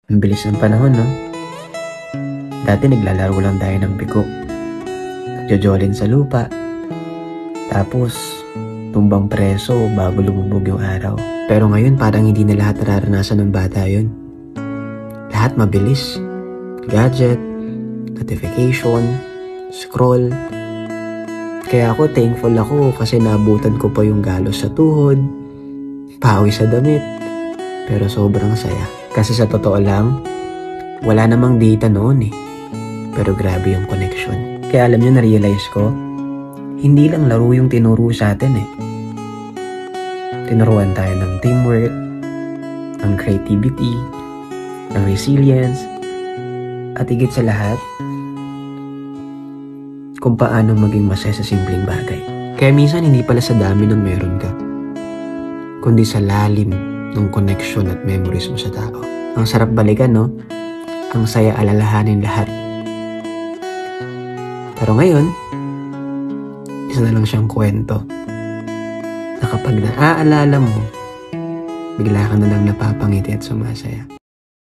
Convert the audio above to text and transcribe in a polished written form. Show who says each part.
Speaker 1: Ang bilis ng panahon, no? Dati naglalaro lang tayo ng biko. Nagjojolin sa lupa. Tapos, tumbang preso bago lumubog yung araw. Pero ngayon parang hindi na lahat nararanasan ng bata yun. Lahat mabilis. Gadget, notification, scroll. Kaya ako thankful ako kasi naabutan ko pa yung galos sa tuhod, pawis sa damit. Pero sobrang saya. Kasi sa totoo lang, wala namang data noon eh. Pero grabe yung connection. Kaya alam nyo, na-realize ko, hindi lang laro yung tinuro sa atin eh. Tinuruan tayo ng teamwork, ng creativity, ng resilience, at higit sa lahat, kung paano maging masaya sa simpleng bagay. Kaya minsan hindi pala sa dami ng meron ka, kundi sa lalim ng connection at memories mo sa tao. Ang sarap balikan, no? Ang saya alalahanin lahat. Pero ngayon, isa na lang siyang kwento na kapag naaalala mo, bigla ka na lang napapangiti at sumasaya.